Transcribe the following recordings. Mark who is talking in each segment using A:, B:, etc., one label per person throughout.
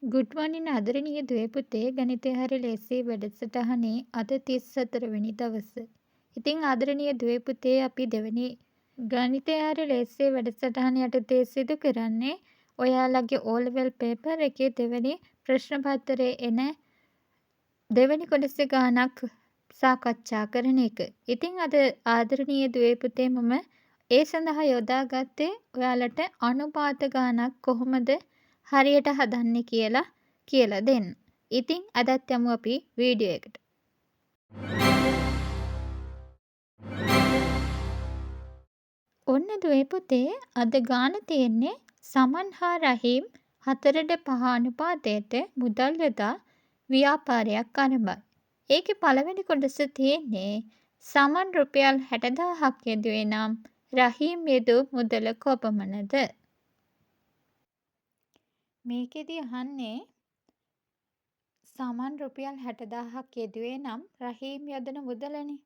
A: Good මොර්නින් ආදරණීය දුවේ පුතේ ගණිතය හරි ලේසි වැඩසටහනේ අද 34 වෙනි දවස. ඉතින් ආදරණීය දුවේ පුතේ අපි දෙවෙනි ගණිතය හරි ලේසි වැඩසටහන යටතේ සිදු කරන්නේ ඔයාලගේ O level paper එකේ දෙවෙනි ප්‍රශ්න පත්‍රයේ එන දෙවෙනි කොටස ගානක් සාකච්ඡා කරන එක. ඉතින් අද ආදරණීය දුවේ පුතේ මම ඒ සඳහා යොදාගත්තේ ඔයාලට අනුපාත ගානක් කොහොමද හරියට හදන්නේ කියලා දෙන්න. ඉතින් අදත් යමු අපි වීඩියෝ එකට. ඔන්න දුවේ පුතේ අද ගාන තියෙන්නේ සමන් හා රහීම් 4:5 අනුපාතයට මුදල් යොදා ව්‍යාපාරයක් ආරම්භයි. ඒකේ පළවෙනි කොටස තියෙන්නේ සමන් රුපියල් 60,000ක් යෙදුවේ නම් රහීම් යෙදූ මුදල කොපමණද? මේකෙදි අහන්නේ සමන් රුපියල් 60,000ක් යෙදුවේ නම් රහීම් යොදන මුදලනේ.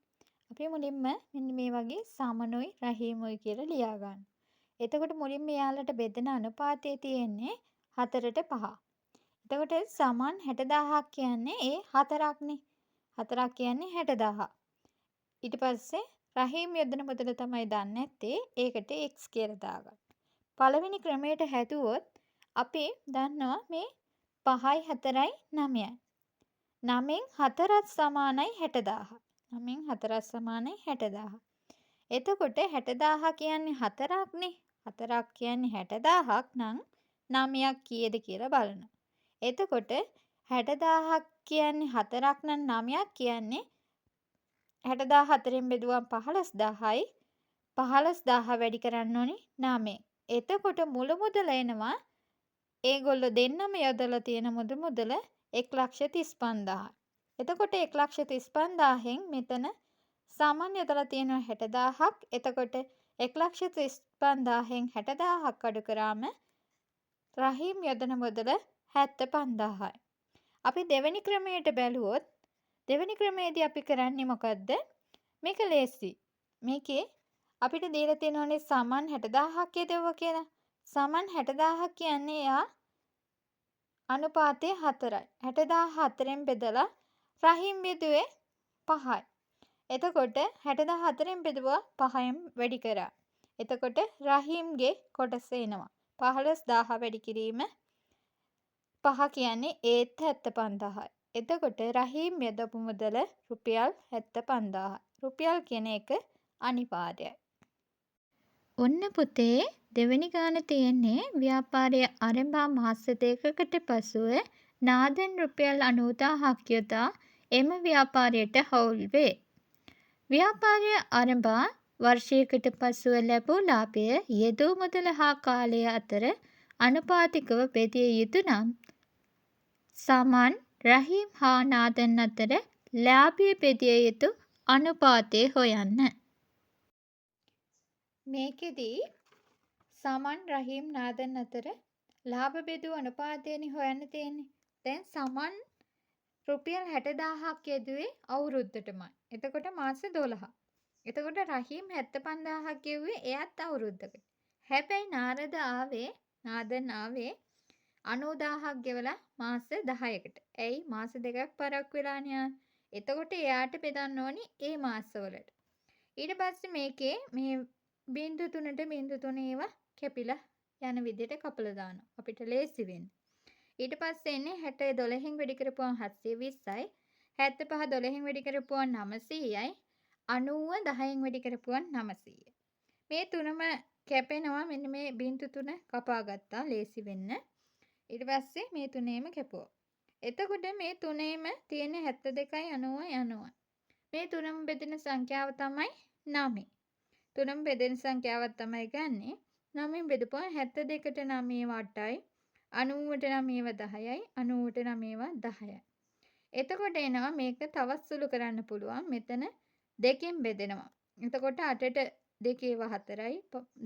A: අපි මුලින්ම මෙන්න මේ වගේ සමනුයි රහීමුයි කියලා ලියා ගන්න. එතකොට මුලින්ම යාලට බෙදෙන අනුපාතය තියෙන්නේ 4:5. එතකොට සමන් 60,000ක් කියන්නේ ඒ 4ක්නේ. 4ක් කියන්නේ 60,000. ඊට පස්සේ රහීම් යොදන මුදල තමයි දන්නේ නැත්තේ. ඒකට x කියලා දාගන්න. පළවෙනි ක්‍රමයට හැදුවොත් අපි දන්නවා මේ 5යි 4යි 9යි. 9න් 4ත් සමානයි 60,000. 9න් 4ත් සමානයි 60,000. එතකොට 60,000 කියන්නේ 4ක්නේ. 4ක් කියන්නේ 60,000ක් නම් 9ක් කීයද කියලා බලනවා. එතකොට 60,000ක් කියන්නේ 4ක් නම් 9ක් කියන්නේ 60,000 4න් බෙදුවම 15,000යි. 15,000 වැඩි කරන්න ඕනි 9. එතකොට මුළු මුදල එනවා ඒගොල්ලෝ දෙන්නම යොදලා තියෙන මුදල 1,35,000. එතකොට 1,35,000න් මෙතන සමන් යොදලා තියෙනවා 60,000ක්. එතකොට 1,35,000න් 60,000ක් අඩු කරාම රහීම් යොදන මුදල 75,000යි. අපි දෙවෙනි ක්‍රමයට බැලුවොත් දෙවෙනි ක්‍රමයේදී අපි කරන්නේ මොකද්ද? මේක ලේසි. මේකේ අපිට දීලා තියෙනවානේ සමන් 60,000ක් යදවුවා කියලා. සමන් 60,000 කියන්නේ එයා අනුපාතය 4යි. 60,000 4න් බෙදලා රහීම් බෙදුවේ 5යි. එතකොට 60,000 4න් බෙදුවා 5න් වැඩි කරා. එතකොට රහීම්ගේ කොටස එනවා. 15,000 වැඩි කිරීම 5 කියන්නේ ඒත් 75,000යි. එතකොට රහීම් යදපු මුදල රුපියල් 75,000. රුපියල් කියන එක අනිපාතයයි. ඔන්න පුතේ දෙවෙනි ගාන තියෙන්නේ ව්‍යාපාරය ආරම්භා මාස දෙකකට පසුව නාදන් රුපියල් 90,000ක් යොදා එම ව්‍යාපාරයට හවුල් වේ. ව්‍යාපාරය ආරම්භා වර්ෂයකට පසුව ලැබූ ලාභය යෙදූ මුදල හා කාලය අතර අනුපාතිකව බෙදිය යුතු නම් සමන් රහීම් හා නාදන් අතර ලාභය බෙදිය යුතු අනුපාතය හොයන්න. මේකෙදී සමන් රහීම් නාදන් අතර ලාභ බෙදූ අනුපාතයනේ හොයන්න තියෙන්නේ. දැන් සමන් රුපියල් 60,000ක් යෙදුවේ අවුරුද්දටමයි. එතකොට මාස 12ක්. එතකොට රහීම් 75,000ක් යෙව්වේ එයත් අවුරුද්දකට. හැබැයි නාදන් ආවේ 90,000ක් ගෙවලා මාස 10කට. ඇයි මාස දෙකක් පරක් වෙලානේ ආවේ. එතකොට එයාට බෙදන්න ඕනි ඒ මාසවලට. ඊට පස්සේ මේකේ මේ 0.3 ඒවා කැපිලා යන විදිහට කපලා දානවා. අපිට ලේසි වෙන්න. ඊට පස්සේ එන්නේ 60 12න් වැඩි කරපුවම 720යි. 75 12න් වැඩි කරපුවම 900යි. 90 10න් වැඩි කරපුවම 900යි. මේ තුනම කැපෙනවා මෙන්න මේ 0.3 කපා ගත්තා ලේසි වෙන්න. ඊට පස්සේ මේ තුනේම කැපුවා. එතකොට මේ තුනේම තියෙන 72යි 90යි 90යි. මේ තුනම බෙදෙන සංඛ්‍යාව තමයි 9. තුනම බෙදෙන සංඛ්‍යාවක් තමයි ගන්නෙ. 9න් බෙදපුවා 72ට 9 8යි. 90ට 9 10යි. 90ට 9 10යි. එතකොට එනවා මේක තවත් සුළු කරන්න පුළුවන්. මෙතන දෙකෙන් බෙදෙනවා. එතකොට 8ට 2 4යි.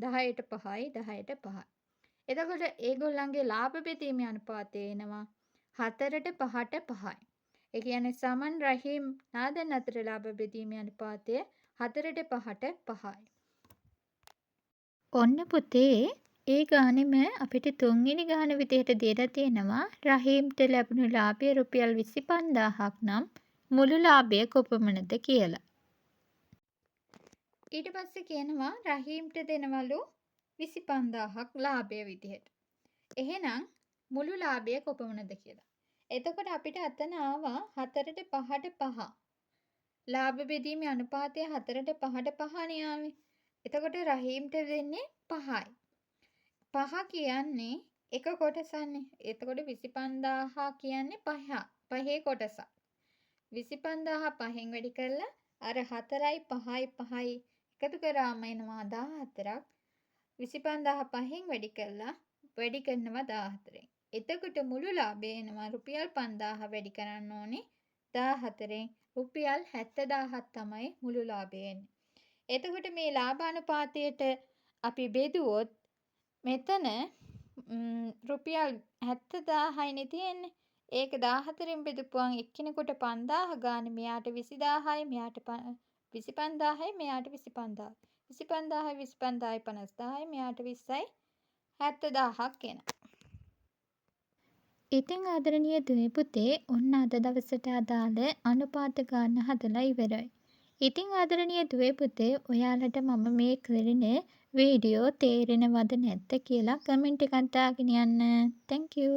A: 10ට 5යි. 10ට 5යි. එතකොට ඒගොල්ලන්ගේ ලාභ බෙදීමේ අනුපාතය එනවා 4ට 5ට 5යි. ඒ කියන්නේ සමන් රහීම් නාදන් අතර ලාභ බෙදීමේ අනුපාතය 4ට 5ට 5යි. ඔන්න පුතේ ඒ ගානෙම අපිට තුන්වෙනි ගාන විදිහට දීලා තියෙනවා රහීම්ට ලැබුණු ලාභය රුපියල් 25,000ක් නම් මුළු ලාභය කොපමණද කියලා. ඊට පස්සේ කියනවා රහීම්ට දෙනවලු 25,000ක් ලාභය විදිහට. එහෙනම් මුළු ලාභය කොපමණද කියලා. එතකොට අපිට අතන ආවා 4ට 5ට 5. ලාභ බෙදීමේ අනුපාතය 4ට 5ට 5නේ ආවේ. එතකොට රහීම්ට දෙන්නේ 5යි. 5 කියන්නේ එක කොටසක්නේ. එතකොට 25,000 කියන්නේ 5. පහේ කොටසක්. 25,000 පහෙන් වැඩි කරලා අර 4යි 5යි 5යි එකතු කරාම එනවා 14ක්. 25,000 පහෙන් වැඩි කරලා වැඩි කරනවා 14න්. එතකොට මුළු ලාභය එනවා රුපියල් 5,000 වැඩි කරන්න ඕනේ 14න් රුපියල් 70,000ක් තමයි මුළු ලාභය එන්නේ. එතකොට මේ ලාභානුපාතයට අපි බෙදුවොත් මෙතන රුපියල් 70,000යිනේ තියෙන්නේ. ඒක 14න් බෙදපුවම එක්කෙනෙකුට 5,000 ගානේ මෙයාට 20,000යි මෙයාට 25,000යි මෙයාට 25,000යි. 25,000යි 25,000යි 50,000යි මෙයාට 20යි 70,000ක් එනවා. ඉතින් ආදරණීය දුවේ පුතේ ඔන්න අද දවසට අදාළ අනුපාත ගාන හදලා ඉවරයි. ඉතින් ආදරණීය දුවේ පුතේ ඔයාලට මම මේ කරන වීඩියෝ තේරෙනවද නැද්ද කියලා කමෙන්ට් එකක් දාගෙන යන්න. Thank you.